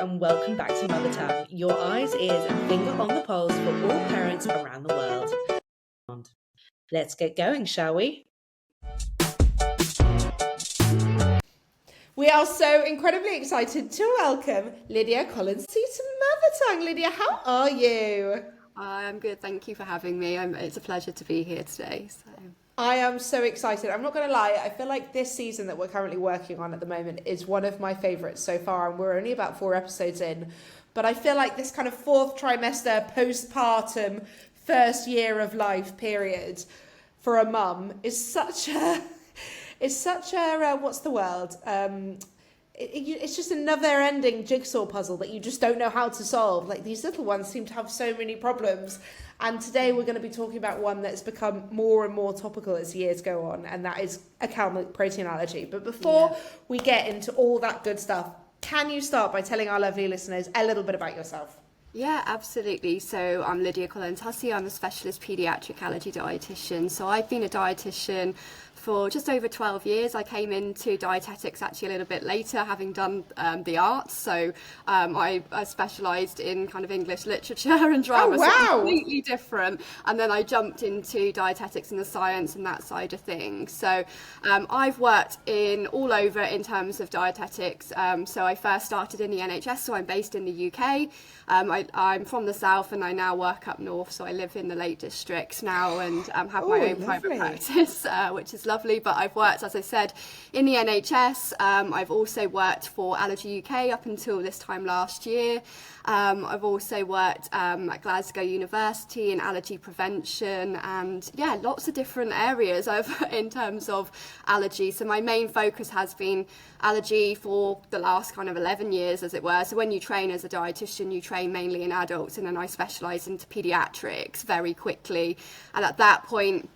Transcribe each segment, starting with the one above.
and welcome back to Mother Tongue, your eyes, ears and finger on the pulse for all parents around the world. Let's get going, shall we? We are so incredibly excited to welcome Lydia Collins-Hussey to Mother Tongue. Lydia, how are you? I'm good, thank you for having me. It's a pleasure to be here today. I am so excited. I'm not going to lie, I feel like this season that we're currently working on at the moment is one of my favourites so far, and we're only about 4 episodes in. But I feel like this kind of 4th trimester, postpartum, first year of life period for a mum is such a what's the word? It's just another ending jigsaw puzzle that you just don't know how to solve. Like, these little ones seem to have so many problems. And today we're going to be talking about one that's become more and more topical as years go on, and that is a cow milk protein allergy. But before we get into all that good stuff, can you start by telling our lovely listeners a little bit about yourself? Yeah, absolutely. So I'm Lydia Collins-Hussey. I'm a specialist paediatric allergy dietitian. So I've been a dietitian for just over 12 years. I came into dietetics actually a little bit later, having done the arts. So I specialised in kind of English literature and drama. Oh, wow. So completely different. And then I jumped into dietetics and the science and that side of things. So I've worked all over in terms of dietetics. So I first started in the NHS, so I'm based in the UK. I'm from the south and I now work up north, so I live in the Lake District now and have my own private practice, which is lovely. But I've worked, as I said, in the NHS. I've also worked for Allergy UK up until this time last year. I've also worked at Glasgow University in allergy prevention, and lots of different areas in terms of allergy. So my main focus has been allergy for the last kind of 11 years, as it were. So when you train as a dietitian, you train mainly in adults, and then I specialise into paediatrics very quickly. And at that point,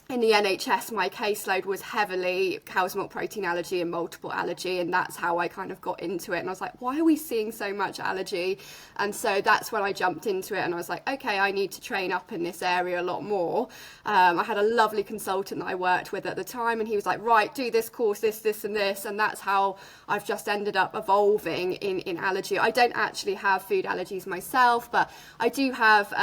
in the NHS, my caseload was heavily cow's milk protein allergy and multiple allergy, and that's how I kind of got into it. And I was like, why are we seeing so much allergy? And so that's when I jumped into it, and I was like, okay, I need to train up in this area a lot more. I had a lovely consultant that I worked with at the time, and he was like, right, do this course, this and this, and that's how I've just ended up evolving in allergy. I don't actually have food allergies myself, but I do have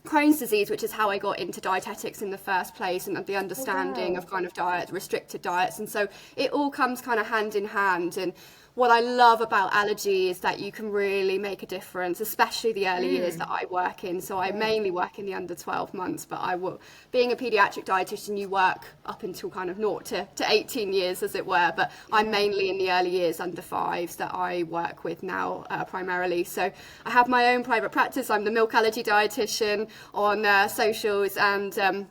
Crohn's disease, which is how I got into dietetics in the first place, and the understanding of kind of restricted diets. And so it all comes kind of hand in hand. And what I love about allergy is that you can really make a difference, especially the early years that I work in. So I mainly work in the under 12 months, but being a paediatric dietitian, you work up until kind of 0 to 18 years, as it were. But I'm mainly in the early years, under 5s, that I work with now primarily. So I have my own private practice. I'm the Milk Allergy Dietitian on socials, and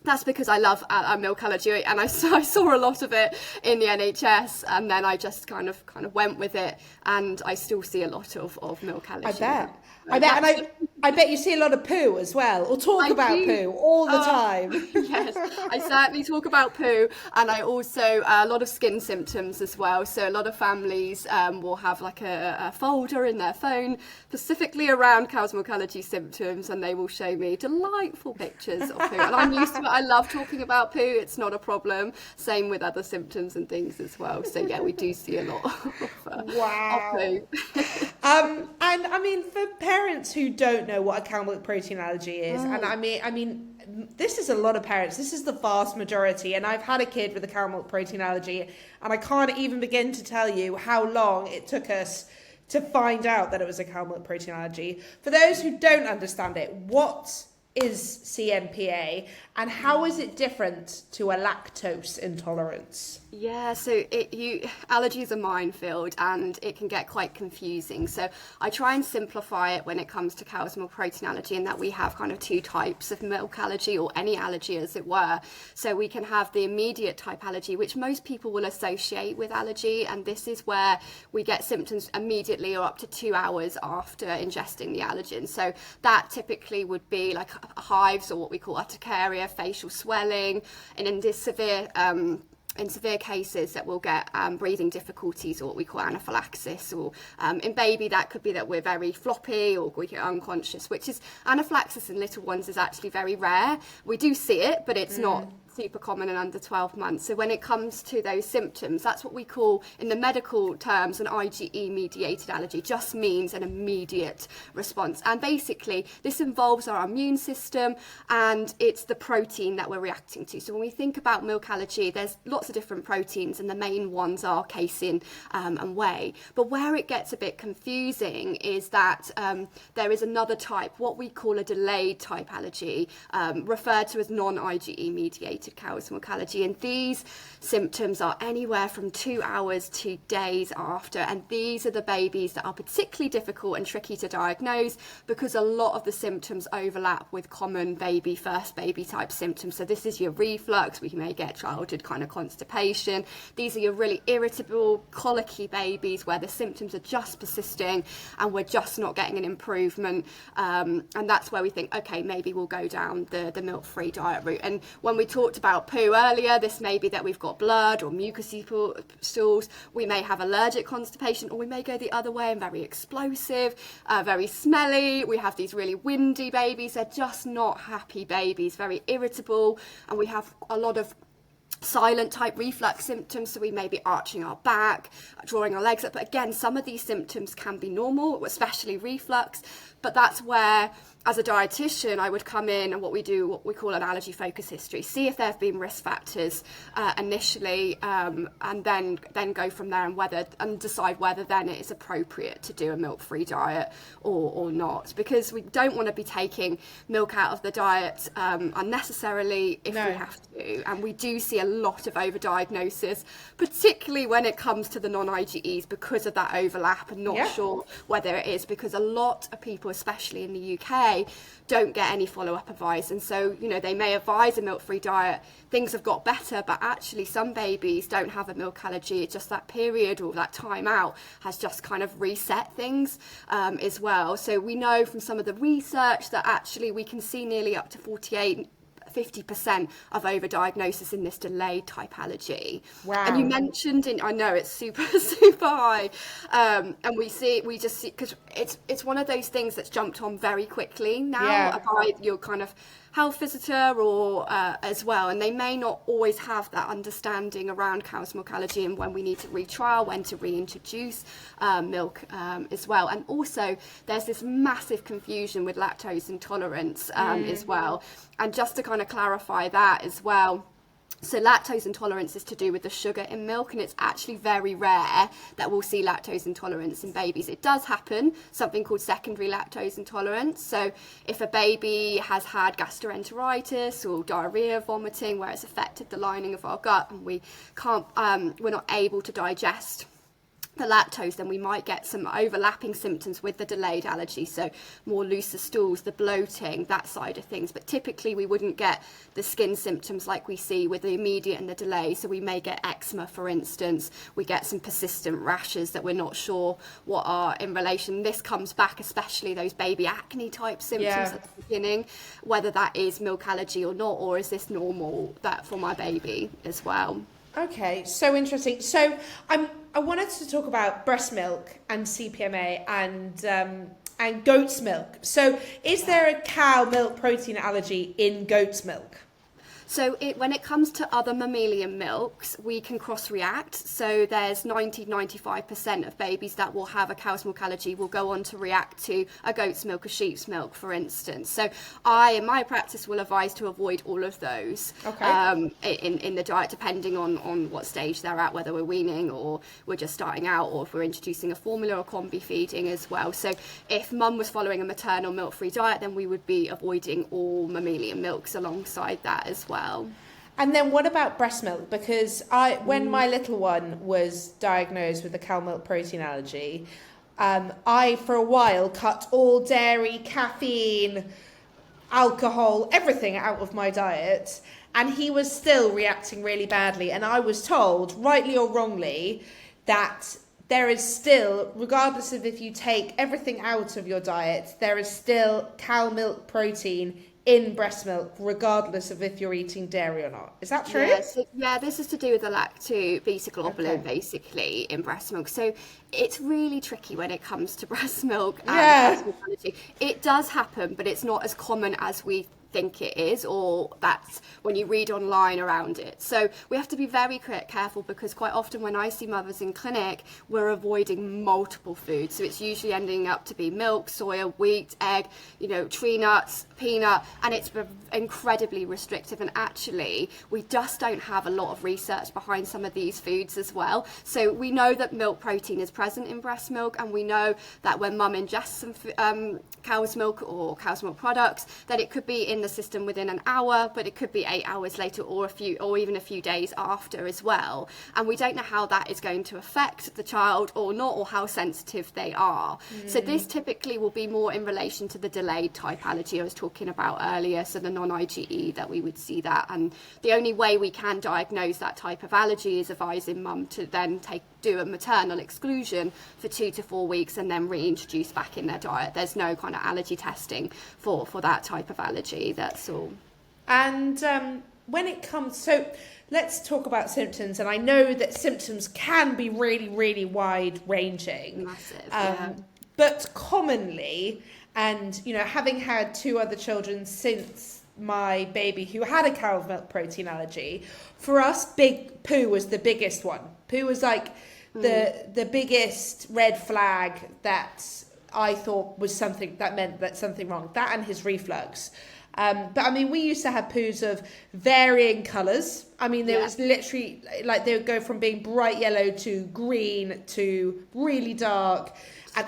that's because I love milk allergy, and I saw a lot of it in the NHS, and then I just kind of went with it, and I still see a lot of milk allergy. I bet, and I bet you see a lot of poo as well, or talk about poo all the time. Yes, I certainly talk about poo, and I also a lot of skin symptoms as well. So a lot of families will have like a folder in their phone specifically around cow's milk allergy symptoms, and they will show me delightful pictures of poo. And I'm used to it. I love talking about poo. It's not a problem. Same with other symptoms and things as well. So yeah, we do see a lot of poo. And I mean, for parents who don't know what a cow milk protein allergy is, and I mean, this is a lot of parents. This is the vast majority. And I've had a kid with a cow milk protein allergy, and I can't even begin to tell you how long it took us to find out that it was a cow milk protein allergy. For those who don't understand it, what is CMPA, and how is it different to a lactose intolerance? Yeah, so allergy is a minefield, and it can get quite confusing. So I try and simplify it when it comes to cow's milk protein allergy, in that we have kind of 2 types of milk allergy, or any allergy as it were. So we can have the immediate type allergy, which most people will associate with allergy, and this is where we get symptoms immediately or up to 2 hours after ingesting the allergen. So that typically would be like hives, or what we call urticaria, facial swelling, and in this in severe cases that we'll get breathing difficulties, or what we call anaphylaxis, or in baby that could be that we're very floppy or we get unconscious, which is anaphylaxis in little ones is actually very rare. We do see it, but it's not super common and under 12 months. So when it comes to those symptoms, that's what we call in the medical terms an IgE mediated allergy. Just means an immediate response, and basically this involves our immune system and it's the protein that we're reacting to. So when we think about milk allergy, there's lots of different proteins and the main ones are casein and whey. But where it gets a bit confusing is that there is another type, what we call a delayed type allergy, referred to as non-IgE mediated cow's milk allergy, and these symptoms are anywhere from 2 hours to days after, and these are the babies that are particularly difficult and tricky to diagnose because a lot of the symptoms overlap with common first baby type symptoms. So this is your reflux, we may get childhood kind of constipation. These are your really irritable, colicky babies where the symptoms are just persisting and we're just not getting an improvement, and that's where we think, okay, maybe we'll go down the milk-free diet route. And when we talked about poo earlier, this may be that we've got blood or mucousy stools, we may have allergic constipation, or we may go the other way and very explosive, very smelly. We have these really windy babies, they're just not happy babies, very irritable, and we have a lot of silent type reflux symptoms, so we may be arching our back, drawing our legs up. But again, some of these symptoms can be normal, especially reflux, but that's where as a dietitian I would come in and what we call an allergy focus history, see if there have been risk factors initially, and then go from there and decide whether then it is appropriate to do a milk-free diet or not, because we don't want to be taking milk out of the diet unnecessarily if we have to. And we do see a lot of overdiagnosis, particularly when it comes to the non-IgEs, because of that overlap, and not sure whether it is because a lot of people, especially in the UK, don't get any follow-up advice, and so they may advise a milk-free diet, things have got better, but actually some babies don't have a milk allergy. It's just that period or that time out has just kind of reset things as well. So we know from some of the research that actually we can see nearly up to 50% of overdiagnosis in this delayed type allergy. Wow. And you mentioned I know it's super high, and we just see because it's one of those things that's jumped on very quickly now by your kind of health visitor or as well, and they may not always have that understanding around cow's milk allergy and when we need to retrial, when to reintroduce milk as well. And also there's this massive confusion with lactose intolerance as well, and just to kind of clarify that as well. So lactose intolerance is to do with the sugar in milk, and it's actually very rare that we'll see lactose intolerance in babies. It does happen, something called secondary lactose intolerance. So if a baby has had gastroenteritis or diarrhea, vomiting, where it's affected the lining of our gut and we're not able to digest the lactose, then we might get some overlapping symptoms with the delayed allergy, so more looser stools, the bloating, that side of things. But typically we wouldn't get the skin symptoms like we see with the immediate and the delay. So we may get eczema, for instance, we get some persistent rashes that we're not sure what are in relation. This comes back, especially those baby acne type symptoms at the beginning, whether that is milk allergy or not, or is this normal that for my baby as well. Okay, so interesting. So I wanted to talk about breast milk and CMPA and goat's milk. So is there a cow milk protein allergy in goat's milk? So when it comes to other mammalian milks, we can cross-react. So there's 95% of babies that will have a cow's milk allergy will go on to react to a goat's milk or sheep's milk, for instance. So I, in my practice, will advise to avoid all of those in the diet, depending on what stage they're at, whether we're weaning or we're just starting out, or if we're introducing a formula or combi feeding as well. So if mum was following a maternal milk-free diet, then we would be avoiding all mammalian milks alongside that as well. And then what about breast milk? Because when my little one was diagnosed with a cow milk protein allergy, I for a while cut all dairy, caffeine, alcohol, everything out of my diet, and he was still reacting really badly. And I was told, rightly or wrongly, that there is still, regardless of if you take everything out of your diet, there is still cow milk protein in breast milk, regardless of if you're eating dairy or not. Is that true? This is to do with the lacto-beta globulin, basically, in breast milk. So it's really tricky when it comes to breast milk and cow's milk allergy. It does happen, but it's not as common as we think it is, or that's when you read online around it. So we have to be very careful, because quite often when I see mothers in clinic, we're avoiding multiple foods. So it's usually ending up to be milk, soya, wheat, egg, tree nuts, peanut, and it's incredibly restrictive. And actually, we just don't have a lot of research behind some of these foods as well. So we know that milk protein is present in breast milk, and we know that when mum ingests some cow's milk or cow's milk products, that it could be in the system within an hour, but it could be 8 hours later, or even a few days after as well. And we don't know how that is going to affect the child or not, or how sensitive they are. So this typically will be more in relation to the delayed type allergy I was talking about earlier, so the non-IgE, that we would see that. And the only way we can diagnose that type of allergy is advising mum to then do a maternal exclusion for 2 to 4 weeks and then reintroduce back in their diet. There's no kind of allergy testing for that type of allergy, that's all. And when it comes, so let's talk about symptoms. And I know that symptoms can be really, really wide ranging. Massive, yeah. But commonly, and having had 2 other children since my baby who had a cow milk protein allergy, for us, big poo was the biggest one. Poo was like the biggest red flag that I thought was something that meant that something wrong. That and his reflux. But I mean, we used to have poos of varying colours. I mean, there was literally, like, they would go from being bright yellow to green to really dark. And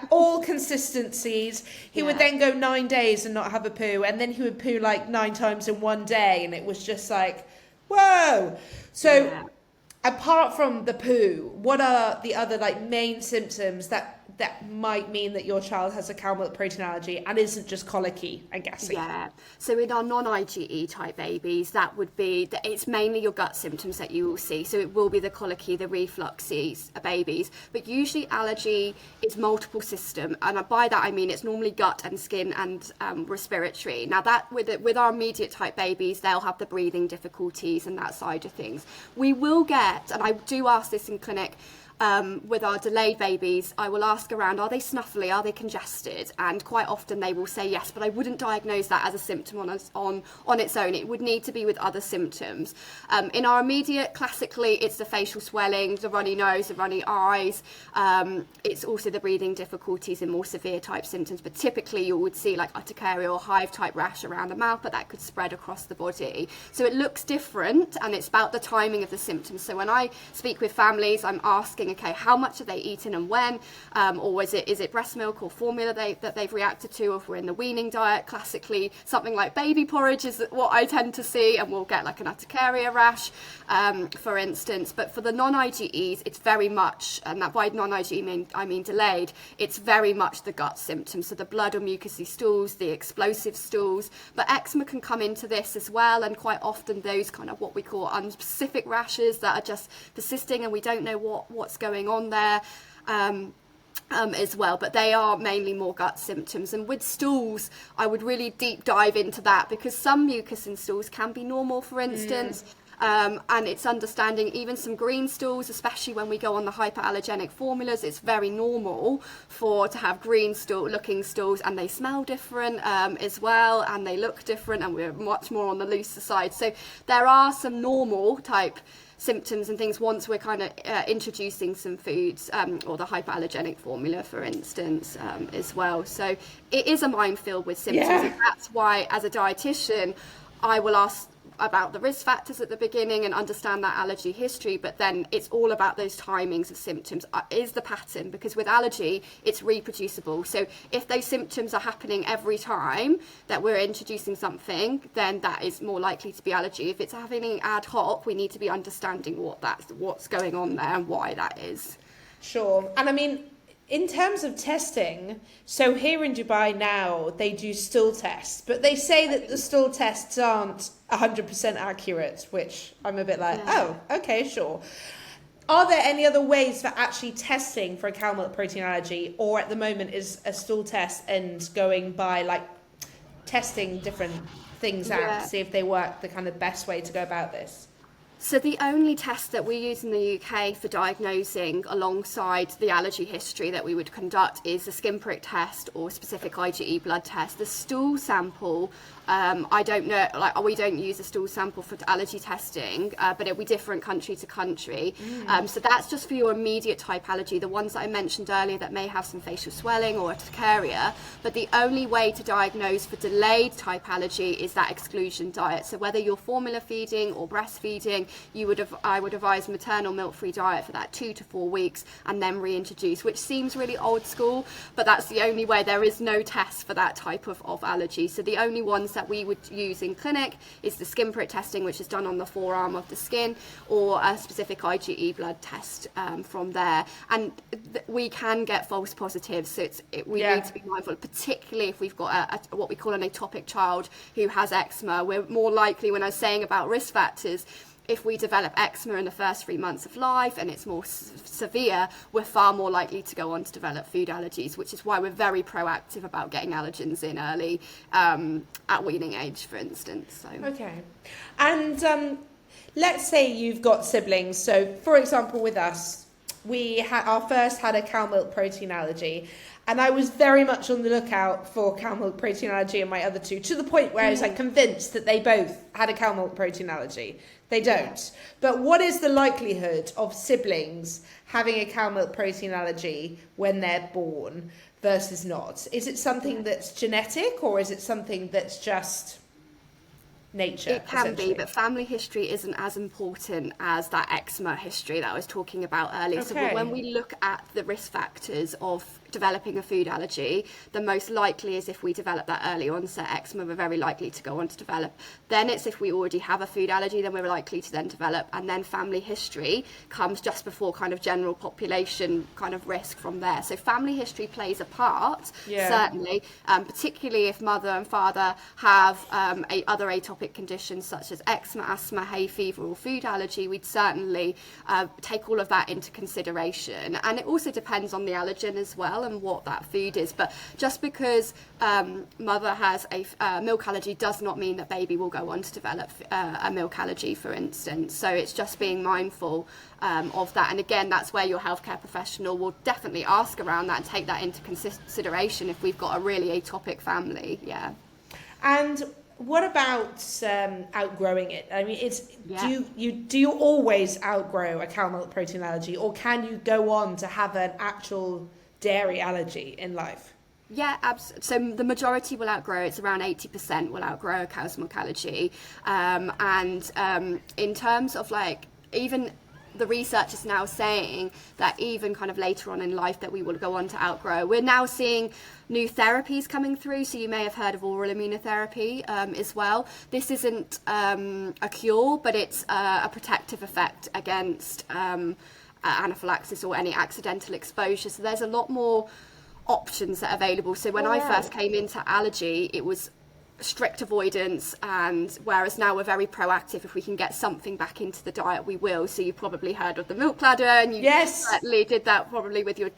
all consistencies. He would then go 9 days and not have a poo, and then he would poo like 9 times in one day, and it was just like, whoa. So apart from the poo, what are the other like main symptoms that might mean that your child has a cow milk protein allergy and isn't just colicky, I'm guessing? Yeah, so in our non-IgE type babies, that would be, it's mainly your gut symptoms that you will see. So it will be the colicky, the refluxes, babies, but usually allergy is multiple system. And by that, I mean, it's normally gut and skin and respiratory. Now that with our immediate type babies, they'll have the breathing difficulties and that side of things. We will get, and I do ask this in clinic, with our delayed babies, I will ask around, are they snuffly, are they congested? And quite often they will say yes, but I wouldn't diagnose that as a symptom on its own. It would need to be with other symptoms. In our immediate, classically, it's the facial swelling, the runny nose, the runny eyes. It's also the breathing difficulties and more severe type symptoms, but typically you would see like urticaria or hive type rash around the mouth, but that could spread across the body. So it looks different, and it's about the timing of the symptoms. So when I speak with families, I'm asking, okay, how much have they eaten and when, or is it breast milk or formula that they've reacted to, or if we're in the weaning diet, classically something like baby porridge is what I tend to see, and we'll get like an urticaria rash, for instance. But for the non-IgEs, it's very much, and that by non-IgE I mean delayed, it's very much the gut symptoms, so the blood or mucousy stools, the explosive stools, but eczema can come into this as well, and quite often those kind of what we call unspecific rashes that are just persisting and we don't know what's going on there as well, but they are mainly more gut symptoms. And with stools, I would really deep dive into that, because some mucus in stools can be normal, for instance. And it's understanding even some green stools, especially when we go on the hyperallergenic formulas, it's very normal to have green looking stools, and they smell different as well, and they look different, and we're much more on the looser side. So there are some normal type symptoms and things once we're kind of introducing some foods, or the hyperallergenic formula, for instance, as well. So it is a minefield with symptoms, and that's why as a dietitian I will ask about the risk factors at the beginning and understand that allergy history, but then it's all about those timings of symptoms. Is the pattern, because with allergy it's reproducible, so if those symptoms are happening every time that we're introducing something, then that is more likely to be allergy. If it's happening ad hoc, we need to be understanding what's going on there and why that is. Sure. And I mean, in terms of testing, so here in Dubai now, they do stool tests, but they say that the stool tests aren't 100% accurate, which I'm a bit like, oh, okay, sure. Are there any other ways for actually testing for a cow milk protein allergy, or at the moment is a stool test and going by like testing different things out to see if they work, the kind of best way to go about this? So the only test that we use in the UK for diagnosing alongside the allergy history that we would conduct is a skin prick test or specific IgE blood test. The stool sample, I don't know, like we don't use a stool sample for allergy testing, but it'll be different country to country. So that's just for your immediate type allergy, the ones that I mentioned earlier that may have some facial swelling or urticaria. But the only way to diagnose for delayed type allergy is that exclusion diet. So whether you're formula feeding or breastfeeding, I would advise maternal milk-free diet for that 2 to 4 weeks and then reintroduce, which seems really old school, but that's the only way. There is no test for that type of allergy. So the only ones that we would use in clinic is the skin prick testing, which is done on the forearm of the skin, or a specific IgE blood test from there. And we can get false positives, so we need to be mindful, particularly if we've got what we call an atopic child who has eczema. We're more likely, when I was saying about risk factors, if we develop eczema in the first 3 months of life and it's more severe, we're far more likely to go on to develop food allergies, which is why we're very proactive about getting allergens in early at weaning age, for instance. So. Okay. And let's say you've got siblings. So, for example, with us, we had a cow milk protein allergy. And I was very much on the lookout for cow milk protein allergy in my other two, to the point where I was like convinced that they both had a cow milk protein allergy. They don't. But what is the likelihood of siblings having a cow milk protein allergy when they're born versus not? Is it something that's genetic, or is it something that's just nature? It can be, but family history isn't as important as that eczema history that I was talking about earlier. Okay. So when we look at the risk factors of developing a food allergy, the most likely is if we develop that early onset eczema, we're very likely to go on to develop. Then it's if we already have a food allergy, then we're likely to then develop. And then family history comes just before kind of general population kind of risk from there. So family history plays a part, certainly, particularly if mother and father have other atopic conditions such as eczema, asthma, hay fever, or food allergy. We'd certainly take all of that into consideration. And it also depends on the allergen as well and what that food is. But just because mother has a milk allergy does not mean that baby will go on to develop a milk allergy, for instance. So it's just being mindful of that. And again, that's where your healthcare professional will definitely ask around that and take that into consideration if we've got a really atopic family. And what about outgrowing it? I mean, do you always outgrow a cow milk protein allergy, or can you go on to have an actual dairy allergy in life? Yeah, absolutely. So the majority will outgrow. It's around 80% will outgrow a cow's milk allergy. In terms of like, even the research is now saying that even kind of later on in life that we will go on to outgrow. We're now seeing new therapies coming through. So you may have heard of oral immunotherapy as well. This isn't a cure, but it's a protective effect against anaphylaxis or any accidental exposure. So there's a lot more options that are available. So when I first came into allergy, it was strict avoidance, and whereas now we're very proactive. If we can get something back into the diet, we will. So you probably heard of the milk ladder, and you certainly did that probably with your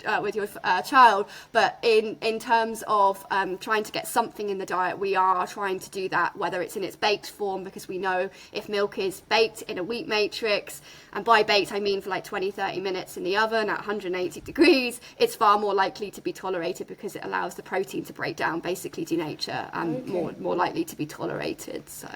child. But in terms of trying to get something in the diet, we are trying to do that, whether it's in its baked form, because we know if milk is baked in a wheat matrix, and by baked I mean for like 20-30 minutes in the oven at 180 degrees, it's far more likely to be tolerated because it allows the protein to break down, basically denature, and more likely to be tolerated. So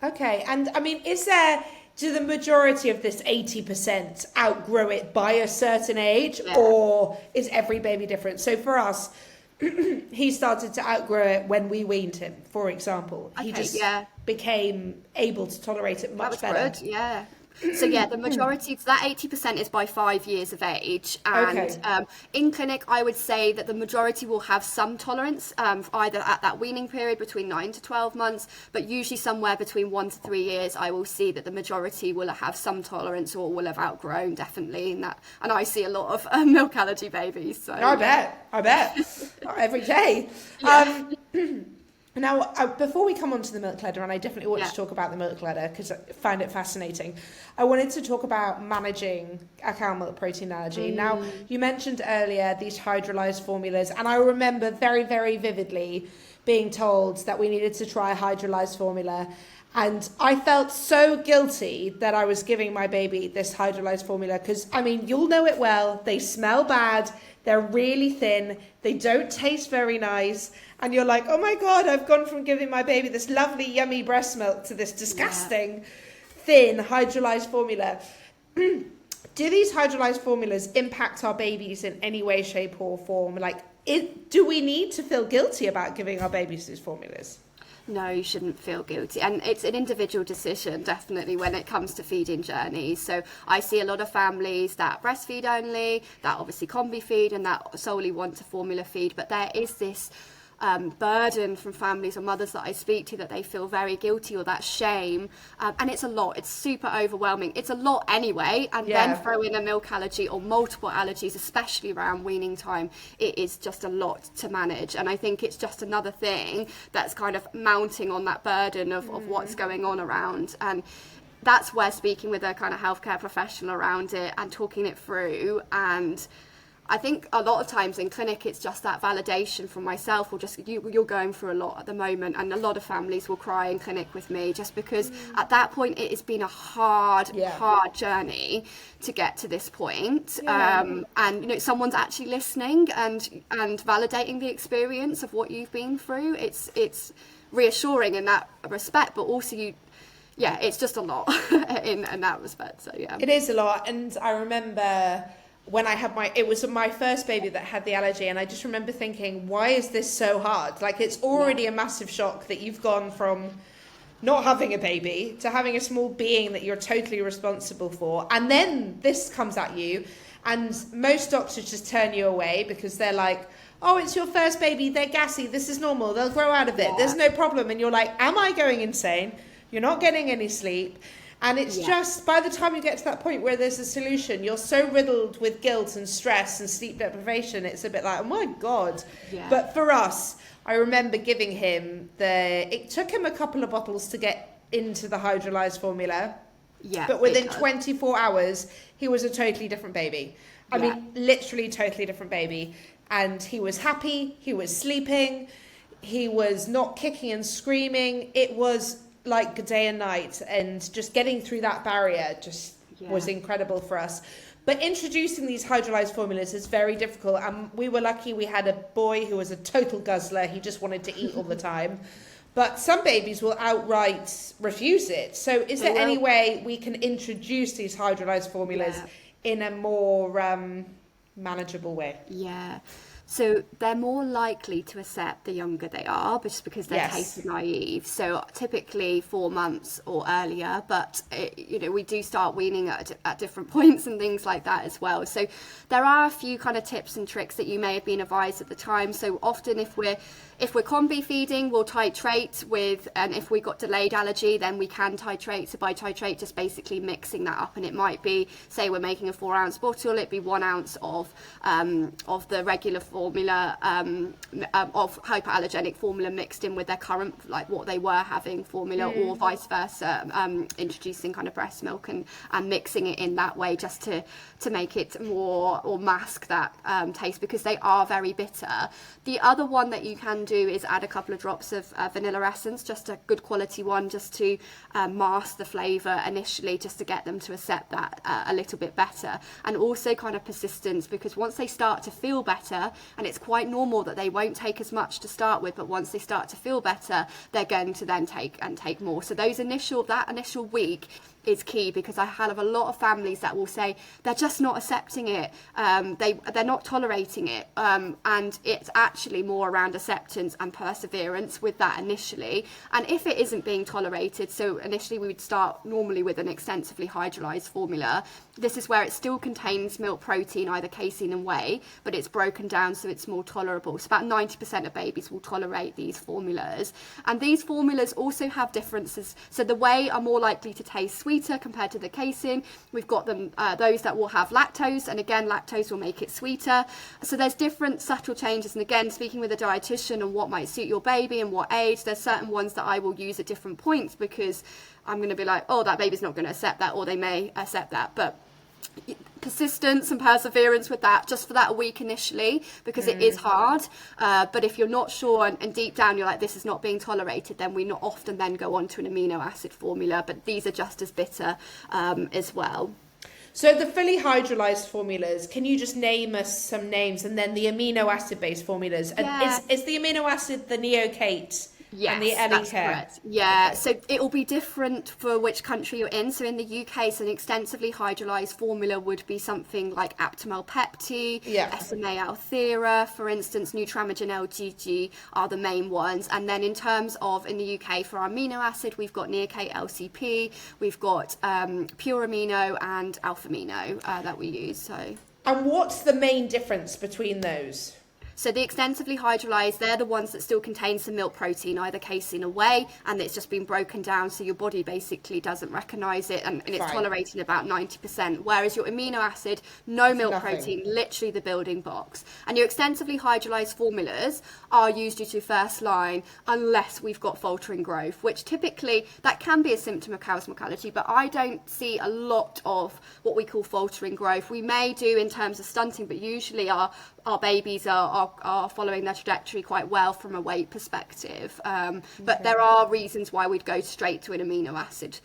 and I mean, do the majority of this 80% outgrow it by a certain age, or is every baby different? So for us, he started to outgrow it when we weaned him, for example. He just became able to tolerate it much better. Good, So the majority, that 80% is by 5 years of age, and in clinic I would say that the majority will have some tolerance, either at that weaning period between 9 to 12 months, but usually somewhere between 1 to 3 years I will see that the majority will have some tolerance or will have outgrown, definitely, in that. And I see a lot of milk allergy babies. So I bet every day. Now, before we come on to the milk ladder, and I definitely want to talk about the milk ladder because I find it fascinating, I wanted to talk about managing a cow milk protein allergy. Now, you mentioned earlier these hydrolyzed formulas, and I remember very, very vividly being told that we needed to try a hydrolyzed formula. And I felt so guilty that I was giving my baby this hydrolyzed formula because, I mean, you'll know it well. They smell bad. They're really thin. They don't taste very nice. And you're like, oh my God, I've gone from giving my baby this lovely, yummy breast milk to this disgusting, thin hydrolyzed formula. Do these hydrolyzed formulas impact our babies in any way, shape or form? Like, do we need to feel guilty about giving our babies these formulas? No, you shouldn't feel guilty. And it's an individual decision, definitely, when it comes to feeding journeys. So I see a lot of families that breastfeed only, that obviously combi feed, and that solely want to formula feed. But there is this burden from families or mothers that I speak to that they feel very guilty or that shame. And it's a lot. It's super overwhelming. It's a lot anyway. And then throw in a milk allergy or multiple allergies, especially around weaning time. It is just a lot to manage. And I think it's just another thing that's kind of mounting on that burden of what's going on around. And that's where speaking with a kind of healthcare professional around it and talking it through, and I think a lot of times in clinic it's just that validation from myself, or just you're going through a lot at the moment, and a lot of families will cry in clinic with me just because at that point it has been a hard journey to get to this point. And you know, someone's actually listening and validating the experience of what you've been through. It's reassuring in that respect, but also it's just a lot in that respect. So it is a lot. And I remember when I had it was my first baby that had the allergy, and I just remember thinking, why is this so hard? Like, it's already a massive shock that you've gone from not having a baby to having a small being that you're totally responsible for, and then this comes at you, and most doctors just turn you away because they're like, oh, it's your first baby, they're gassy, this is normal, they'll grow out of it, there's no problem. And you're like, am I going insane? You're not getting any sleep. And it's just, by the time you get to that point where there's a solution, you're so riddled with guilt and stress and sleep deprivation, it's a bit like, oh my God. But for us, I remember giving him it took him a couple of bottles to get into the hydrolyzed formula. But within 24 hours, he was a totally different baby. I mean, literally totally different baby. And he was happy, he was sleeping, he was not kicking and screaming. It was like day and night, and just getting through that barrier just was incredible for us. But introducing these hydrolyzed formulas is very difficult, and we were lucky we had a boy who was a total guzzler. He just wanted to eat all the time. But some babies will outright refuse it. So is there any way we can introduce these hydrolyzed formulas in a more manageable way? So they're more likely to accept the younger they are, just because they're taste naive. So typically 4 months or earlier, but we do start weaning at different points and things like that as well. So there are a few kind of tips and tricks that you may have been advised at the time. So often if we're combi feeding, we'll titrate with, and if we got delayed allergy, then we can titrate. So by titrate, just basically mixing that up, and it might be, say we're making a 4 ounce bottle, it'd be 1 ounce of the regular formula of hypoallergenic formula mixed in with their current, like what they were having formula, or vice versa, introducing kind of breast milk and mixing it in that way, just to make it more, or mask that taste, because they are very bitter. The other one that you can do is add a couple of drops of vanilla essence, just a good quality one, just to mask the flavour initially, just to get them to accept that a little bit better. And also kind of persistence, because once they start to feel better, and it's quite normal that they won't take as much to start with, but once they start to feel better, they're going to then take more. So that initial week is key, because I have a lot of families that will say they're just not accepting it, they're not tolerating it, and it's actually more around acceptance and perseverance with that initially. And if it isn't being tolerated, so initially we would start normally with an extensively hydrolyzed formula. This is where it still contains milk protein, either casein and whey, but it's broken down so it's more tolerable. So about 90% of babies will tolerate these formulas. And these formulas also have differences. So the whey are more likely to taste sweeter compared to the casein. We've got them, those that will have lactose, and again, lactose will make it sweeter. So there's different subtle changes. And again, speaking with a dietitian on what might suit your baby and what age, there's certain ones that I will use at different points, because I'm going to be like, oh, that baby's not going to accept that, or they may accept that. But persistence and perseverance with that, just for that week initially, because it is hard. But if you're not sure and deep down you're like, this is not being tolerated, then we not often then go on to an amino acid formula, but these are just as bitter as well. So the fully hydrolyzed formulas, can you just name us some names, and then the amino acid based formulas? Yeah. Is the amino acid the Neocate? Yes, and the that's correct. Yeah, okay. So it will be different for which country you're in. So in the UK, so an extensively hydrolyzed formula would be something like Aptamel Pepti, SMA Althera, for instance, Nutramigen LGG are the main ones. And then in terms of in the UK for our amino acid, we've got Neocate LCP, we've got Pure Amino and Alpha Amino that we use. So. And what's the main difference between those? So the extensively hydrolyzed, they're the ones that still contain some milk protein, either casein or whey, and it's just been broken down so your body basically doesn't recognise it, and it's tolerating about 90%. Whereas your amino acid, no milk protein, literally the building blocks. And your extensively hydrolyzed formulas are used due to first line unless we've got faltering growth, which typically that can be a symptom of cow's milk allergy, but I don't see a lot of what we call faltering growth. We may do in terms of stunting, but usually our babies are following their trajectory quite well from a weight perspective. But there are reasons why we'd go straight to an amino acid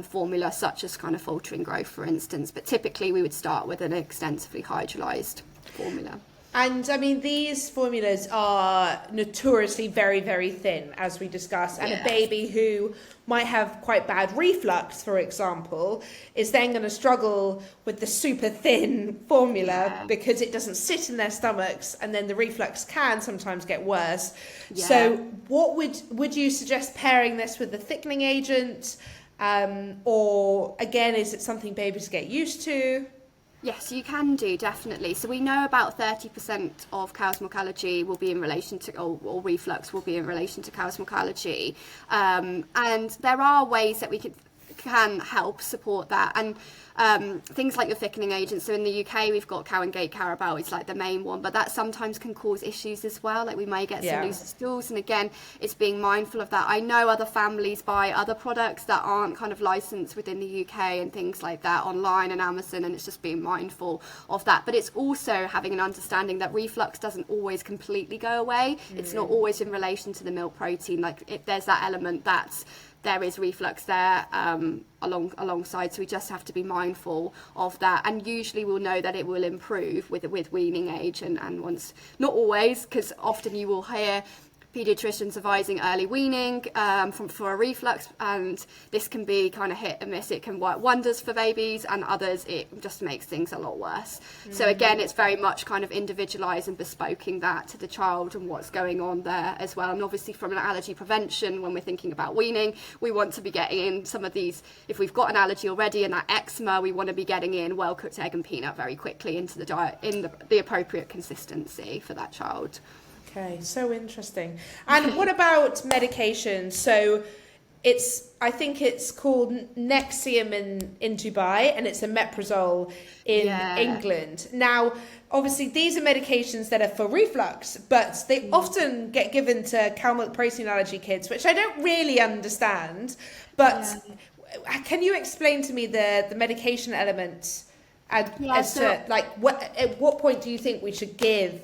formula, such as kind of faltering growth, for instance. But typically we would start with an extensively hydrolyzed formula. And I mean, these formulas are notoriously very, very thin, as we discussed. And a baby who might have quite bad reflux, for example, is then going to struggle with the super thin formula because it doesn't sit in their stomachs, and then the reflux can sometimes get worse. Yeah. So what would you suggest pairing this with a thickening agent? Or again, is it something babies get used to? Yes, you can do, definitely. So we know about 30% of cow's milk allergy will be in relation to, or reflux will be in relation to cow's milk allergy. And there are ways that we can help support that. And things like your thickening agents. So in the UK, we've got Cow and Gate Carabao, it's like the main one, but that sometimes can cause issues as well. Like we may get some loose stools, and again, it's being mindful of that. I know other families buy other products that aren't kind of licensed within the UK and things like that online and Amazon, and it's just being mindful of that. But it's also having an understanding that reflux doesn't always completely go away. It's not always in relation to the milk protein. Like if there's that element there is reflux there alongside, so we just have to be mindful of that. And usually we'll know that it will improve with weaning age, and once, not always, because often you will hear paediatricians advising early weaning for a reflux, and this can be kind of hit and miss. It can work wonders for babies, and others it just makes things a lot worse. So again, it's very much kind of individualised and bespoking that to the child and what's going on there as well. And obviously from an allergy prevention, when we're thinking about weaning, we want to be getting in some of these, if we've got an allergy already and that eczema, we want to be getting in well cooked egg and peanut very quickly into the diet in the appropriate consistency for that child. Okay, so interesting. And what about medication? So I think it's called Nexium in Dubai, and it's a Meprazole in England. Now, obviously, these are medications that are for reflux, but they often get given to cow milk protein allergy kids, which I don't really understand. But can you explain to me the medication element to like at what point do you think we should give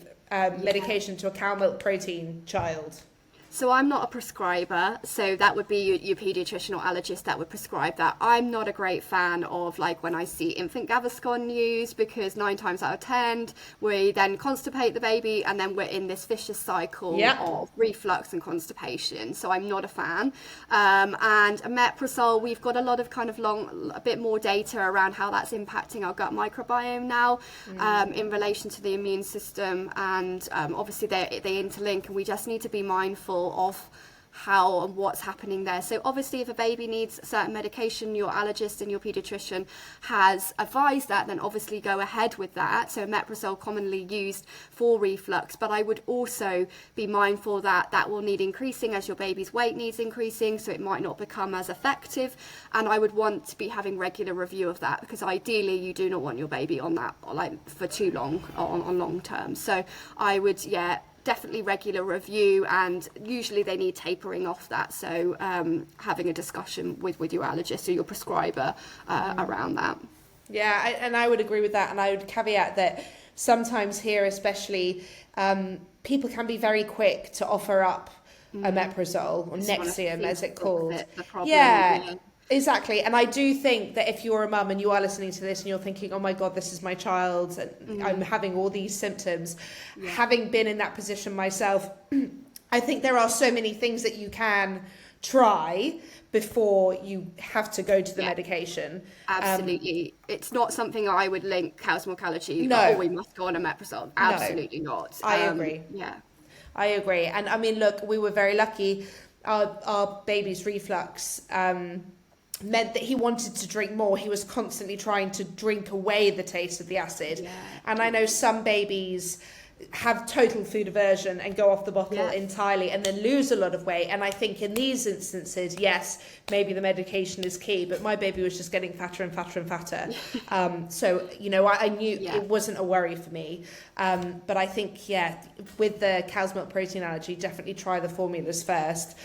medication to a cow milk protein child? So I'm not a prescriber, so that would be your paediatrician or allergist that would prescribe that. I'm not a great fan of like when I see infant Gaviscon used, because 9 times out of 10 we then constipate the baby, and then we're in this vicious cycle of reflux and constipation. So I'm not a fan. And omeprazole, we've got a lot of kind of a bit more data around how that's impacting our gut microbiome now in relation to the immune system, and obviously they interlink, and we just need to be mindful of how and what's happening there. So obviously if a baby needs certain medication, your allergist and your paediatrician has advised that, then obviously go ahead with that. So omeprazole commonly used for reflux, but I would also be mindful that that will need increasing as your baby's weight needs increasing, so it might not become as effective, and I would want to be having regular review of that, because ideally you do not want your baby on that like for too long on long term. So I would definitely regular review, and usually they need tapering off that, so having a discussion with your allergist or your prescriber around that. Yeah, and I would agree with that. And I would caveat that sometimes here, especially, people can be very quick to offer up omeprazole or Nexium, as it's called. The problem, yeah. Exactly. And I do think that if you're a mum and you are listening to this and you're thinking, oh my God, this is my child and I'm having all these symptoms, having been in that position myself, I think there are so many things that you can try before you have to go to the medication. Absolutely. It's not something I would link cow's milk allergy. No. Like, oh, we must go on omeprazole. Absolutely not. I agree. Yeah. I agree. And I mean, look, we were very lucky. Our baby's reflux meant that he wanted to drink more. He was constantly trying to drink away the taste of the acid. Yeah. And I know some babies have total food aversion and go off the bottle entirely and then lose a lot of weight. And I think in these instances, yes, maybe the medication is key, but my baby was just getting fatter and fatter and fatter. So, you know, I knew it wasn't a worry for me. But I think, with the cow's milk protein allergy, definitely try the formulas first.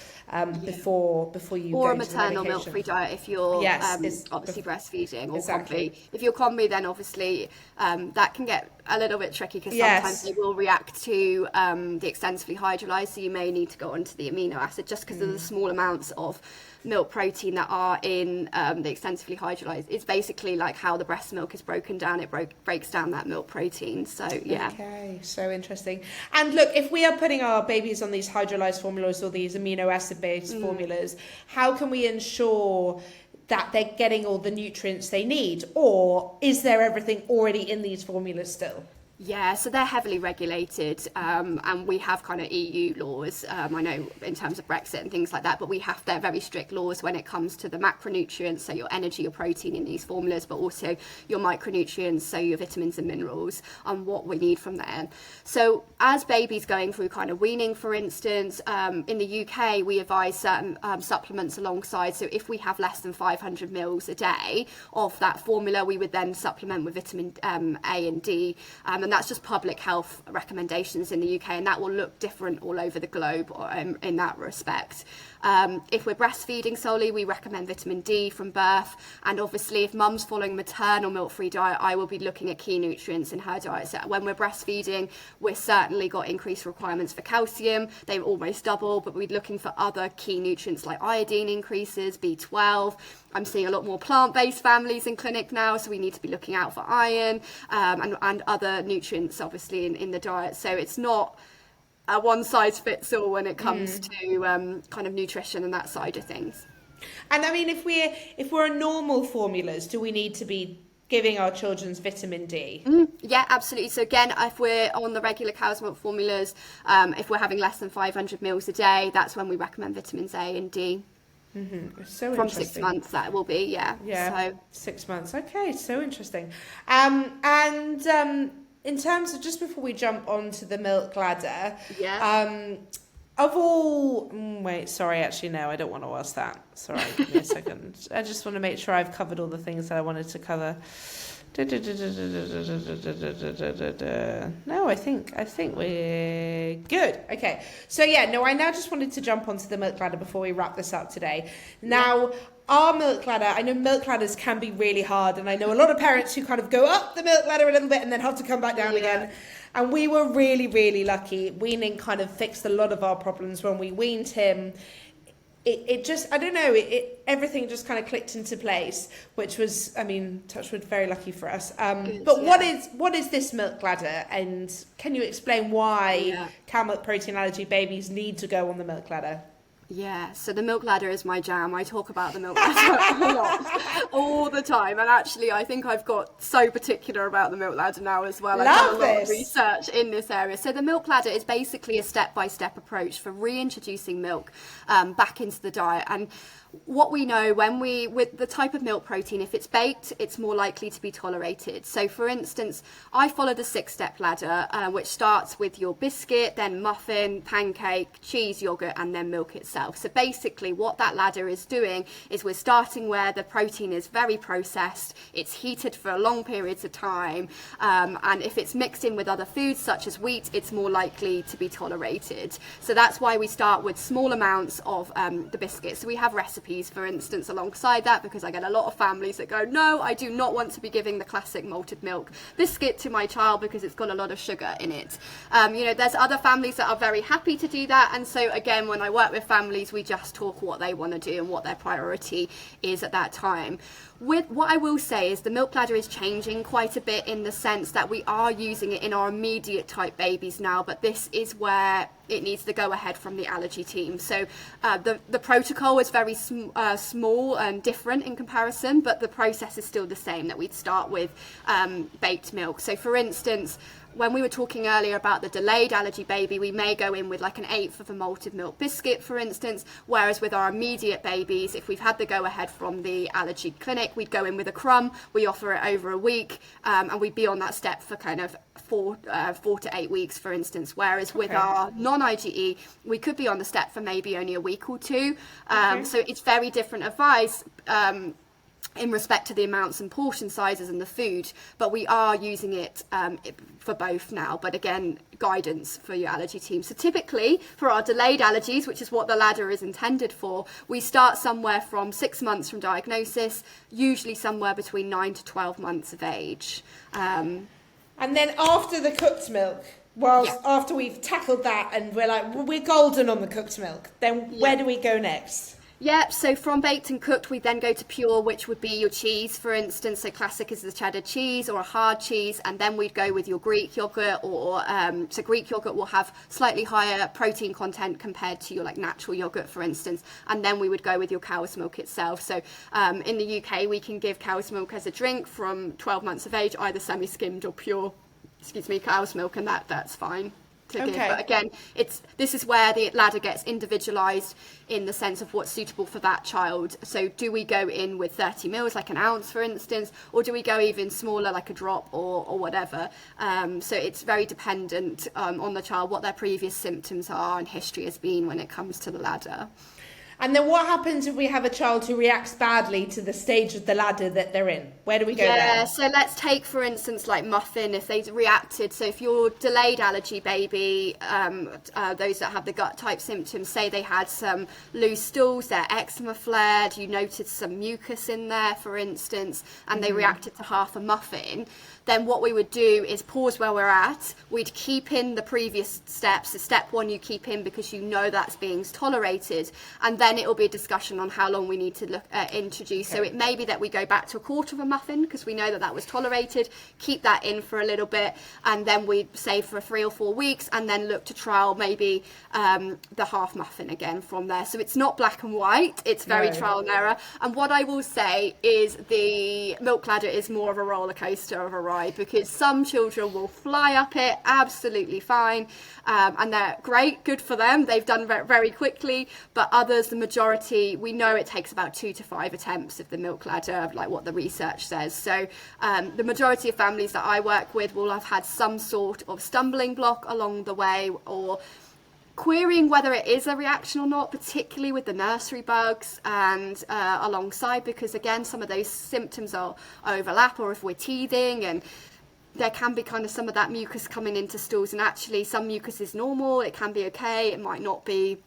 Before you or go a maternal milk-free diet if you're obviously breastfeeding, or combi. If you're combi, then obviously that can get a little bit tricky because sometimes they will react to the extensively hydrolyzed, so you may need to go onto the amino acid just because of the small amounts of milk protein that are in the extensively hydrolyzed. It's basically like how the breast milk is broken down. It breaks down that milk protein. So okay, so interesting. And look, if we are putting our babies on these hydrolyzed formulas or these amino acid based formulas, how can we ensure that they're getting all the nutrients they need, or is there everything already in these formulas still? Yeah, so they're heavily regulated, and we have kind of EU laws, I know in terms of Brexit and things like that, but they're very strict laws when it comes to the macronutrients, so your energy, your protein in these formulas, but also your micronutrients, so your vitamins and minerals, and what we need from there. So as babies going through kind of weaning, for instance, in the UK, we advise certain supplements alongside. So if we have less than 500 mils a day of that formula, we would then supplement with vitamin A and D, and that's just public health recommendations in the UK, and that will look different all over the globe in that respect. If we're breastfeeding solely, we recommend vitamin D from birth, and obviously if mum's following maternal milk-free diet, I will be looking at key nutrients in her diet. So when we're breastfeeding, we're certainly got increased requirements for calcium. They've almost doubled, but we're looking for other key nutrients like iodine increases, B12. I'm seeing a lot more plant-based families in clinic now, so we need to be looking out for iron and other nutrients, obviously, in the diet. So it's not a one-size-fits-all when it comes to kind of nutrition and that side of things. And I mean, if we're on normal formulas, do we need to be giving our children's vitamin D? Yeah, absolutely. So again, if we're on the regular cow's milk formulas, if we're having less than 500 mils a day, that's when we recommend vitamins A and D. So from 6 months that will be, so 6 months. Okay, so interesting. In terms of, just before we jump onto the milk ladder, of all actually no, I don't want to ask that. Sorry, give me a second. I just want to make sure I've covered all the things that I wanted to cover. No, I think we're good. Okay, so I now just wanted to jump onto the milk ladder before we wrap this up today. Now, our milk ladder, I know milk ladders can be really hard, and I know a lot of parents who kind of go up the milk ladder a little bit and then have to come back down again. And we were really, really lucky. Weaning kind of fixed a lot of our problems when we weaned him. It just, I don't know, everything just kind of clicked into place, which was, I mean, touch wood, very lucky for us. What is this milk ladder, and can you explain why cow milk protein allergy babies need to go on the milk ladder? Yeah, so the milk ladder is my jam. I talk about the milk ladder a lot, all the time. And actually, I think I've got so particular about the milk ladder now as well. I've done a lot of research in this area. So the milk ladder is basically a step-by-step approach for reintroducing milk back into the diet. And what we know with the type of milk protein, if it's baked, it's more likely to be tolerated. So for instance, I follow the 6-step ladder, which starts with your biscuit, then muffin, pancake, cheese, yogurt, and then milk itself. itself. So basically what that ladder is doing is we're starting where the protein is very processed, it's heated for long periods of time, and if it's mixed in with other foods such as wheat, it's more likely to be tolerated. So that's why we start with small amounts of the biscuit. So we have recipes, for instance, alongside that, because I get a lot of families that go, no, I do not want to be giving the classic malted milk biscuit to my child because it's got a lot of sugar in it. There's other families that are very happy to do that, and so again, when I work with families, we just talk what they want to do and what their priority is at that time. With what I will say is the milk ladder is changing quite a bit in the sense that we are using it in our immediate type babies now, but this is where it needs to go ahead from the allergy team. So the protocol is very small and different in comparison, but the process is still the same, that we'd start with baked milk. So for instance, when we were talking earlier about the delayed allergy baby, we may go in with like 1/8 of a malted milk biscuit, for instance, whereas with our immediate babies, if we've had the go ahead from the allergy clinic, we'd go in with a crumb, we offer it over a week, and we'd be on that step for kind of 4 to 8 weeks, for instance, whereas with our non-IgE, we could be on the step for maybe only a week or two. So it's very different advice in respect to the amounts and portion sizes and the food, but we are using it for both now. But again, guidance for your allergy team. So typically for our delayed allergies, which is what the ladder is intended for, we start somewhere from 6 months from diagnosis, usually somewhere between 9 to 12 months of age. And then after the cooked milk, after we've tackled that and we're golden on the cooked milk, then where do we go next? Yep, so from baked and cooked, we then go to pure, which would be your cheese, for instance. So classic is the cheddar cheese or a hard cheese, and then we'd go with your Greek yogurt, or so Greek yogurt will have slightly higher protein content compared to your like natural yogurt, for instance, and then we would go with your cow's milk itself. So in the UK, we can give cow's milk as a drink from 12 months of age, either semi-skimmed or pure, cow's milk, and that's fine to give. But again, this is where the ladder gets individualized in the sense of what's suitable for that child. So do we go in with 30 mils, like an ounce, for instance, or do we go even smaller, like a drop or whatever? So it's very dependent on the child, what their previous symptoms are and history has been when it comes to the ladder. And then what happens if we have a child who reacts badly to the stage of the ladder that they're in? Where do we go there? Yeah, so let's take, for instance, like muffin, if they reacted. So if your delayed allergy baby, those that have the gut type symptoms, say they had some loose stools, their eczema flared, you noted some mucus in there, for instance, and they reacted to half a muffin, then what we would do is pause where we're at. We'd keep in the previous steps. So step 1, you keep in because you know that's being tolerated. And then it'll be a discussion on how long we need to introduce. So it may be that we go back to 1/4 of a muffin because we know that was tolerated, keep that in for a little bit, and then we save for 3 or 4 weeks and then look to trial maybe the half muffin again from there. So it's not black and white, it's very trial and error. And what I will say is the milk ladder is more of a roller coaster of a ride, because some children will fly up it absolutely fine, and they're great, good for them, they've done very quickly, but others, the majority, we know it takes about 2 to 5 attempts of the milk ladder, like what the research says. So the majority of families that I work with will have had some sort of stumbling block along the way, or querying whether it is a reaction or not, particularly with the nursery bugs and alongside, because again, some of those symptoms are overlap, or if we're teething, and there can be kind of some of that mucus coming into stools, and actually some mucus is normal, it can be okay, it might not be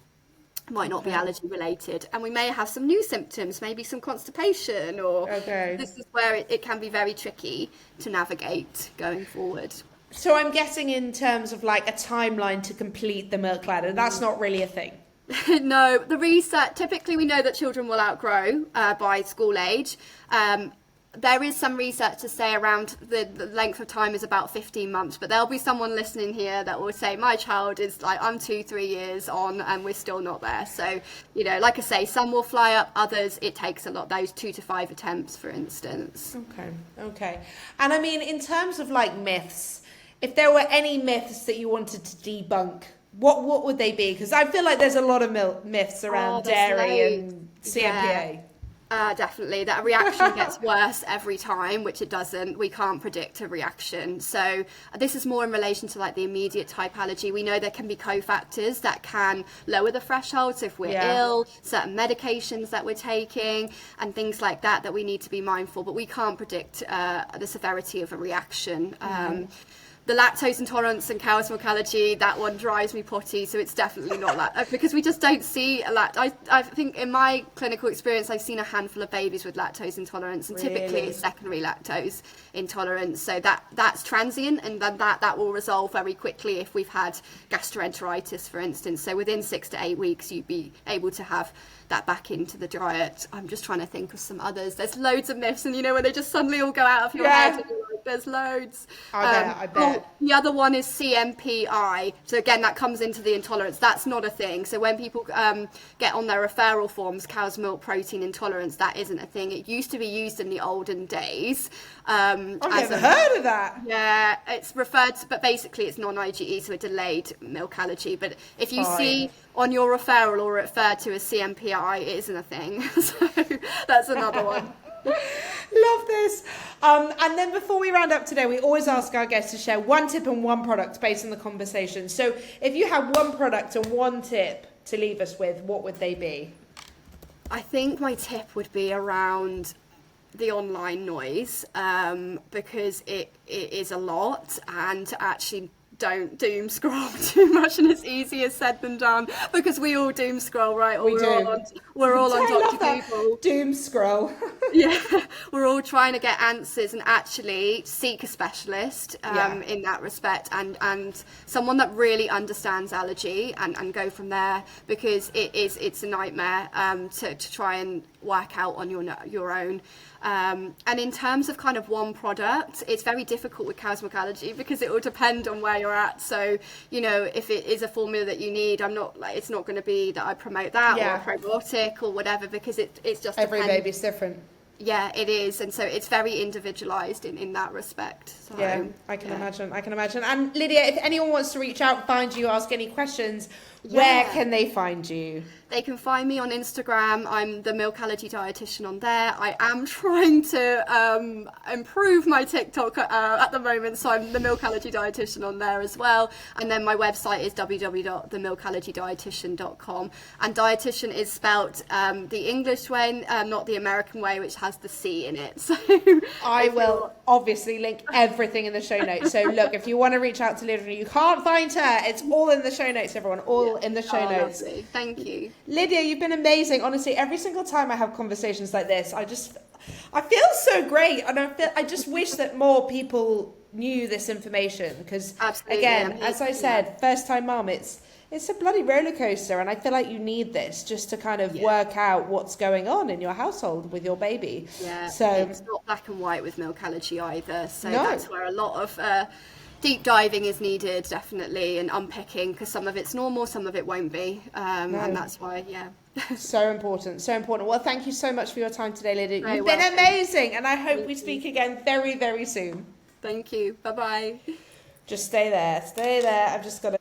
allergy related, and we may have some new symptoms, maybe some constipation, or this is where it can be very tricky to navigate going forward. So I'm guessing in terms of like a timeline to complete the milk ladder, that's not really a thing. No, the research, typically we know that children will outgrow by school age. There is some research to say around the length of time is about 15 months, but there'll be someone listening here that will say, my child is like, I'm 2-3 years on and we're still not there. So, like I say, some will fly up, others, it takes a lot, those 2 to 5 attempts, for instance. Okay. And I mean, in terms of like myths, if there were any myths that you wanted to debunk, what would they be? Because I feel like there's a lot of myths around dairy and CMPA. Definitely, that a reaction gets worse every time, which it doesn't. We can't predict a reaction. So this is more in relation to like the immediate type allergy. We know there can be cofactors that can lower the threshold. So if we're ill, certain medications that we're taking and things like that, that we need to be mindful, but we can't predict the severity of a reaction. The lactose intolerance and cow's milk allergy, that one drives me potty, so it's definitely not that, because we just don't see I think in my clinical experience I've seen a handful of babies with lactose intolerance, and typically it's secondary lactose intolerance, so that's transient, and then that will resolve very quickly if we've had gastroenteritis, for instance. So within 6 to 8 weeks you'd be able to have that back into the diet. I'm just trying to think of some others. There's loads of myths, and where they just suddenly all go out of your head, and you're like, there's loads. I bet. The other one is CMPA. So again, that comes into the intolerance. That's not a thing. So when people get on their referral forms, cow's milk protein intolerance, that isn't a thing. It used to be used in the olden days. I've never heard of that. Yeah, it's referred to, but basically it's non-IgE, so a delayed milk allergy. But if you see on your referral or referred to as CMPI, it isn't a thing. So that's another one. Love this. And then before we round up today, we always ask our guests to share one tip and one product based on the conversation. So if you had one product and one tip to leave us with, what would they be? I think my tip would be around the online noise, because it is a lot, and actually don't doom scroll too much, and it's easier said than done, because we all doom scroll, right? Or we're all on Dr. Google. Doom scroll. Yeah, we're all trying to get answers, and actually seek a specialist in that respect, and someone that really understands allergy, and go from there, because it's a nightmare to try and work out on your own. And in terms of kind of one product, it's very difficult with cow's milk allergy, because it will depend on where you're at. So, if it is a formula that you need, it's not going to be that I promote that or a probiotic or whatever, because it's just every baby's different. Yeah, it is, and so it's very individualized in that respect. So, yeah, I can imagine. And Lydia, if anyone wants to reach out, find you, ask any questions, where can they find you? They can find me on Instagram. I'm the Milk Allergy Dietitian on there. I am trying to improve my TikTok at the moment, so I'm the Milk Allergy Dietitian on there as well. And then my website is www.themilkallergydietitian.com. And dietitian is spelt the English way, not the American way, which has the C in it. So I will obviously link everything in the show notes. So look, if you want to reach out to Lydia, you can't find her. It's all in the show notes, everyone. All in the show notes. Lovely. Thank you. Lydia, you've been amazing. Honestly, every single time I have conversations like this, I feel so great, and I just wish that more people knew this information, because again, as I said, first time mum, it's a bloody roller coaster, and I feel like you need this just to kind of work out what's going on in your household with your baby. Yeah, so it's not black and white with milk allergy either. So that's where a lot of deep diving is needed, definitely, and unpicking, because some of it's normal, some of it won't be, and that's why, so important. Well, thank you so much for your time today, Lydia. You've welcome. been amazing, and I hope we speak again very, very soon. Thank you. Bye-bye. Just stay there. I've just got to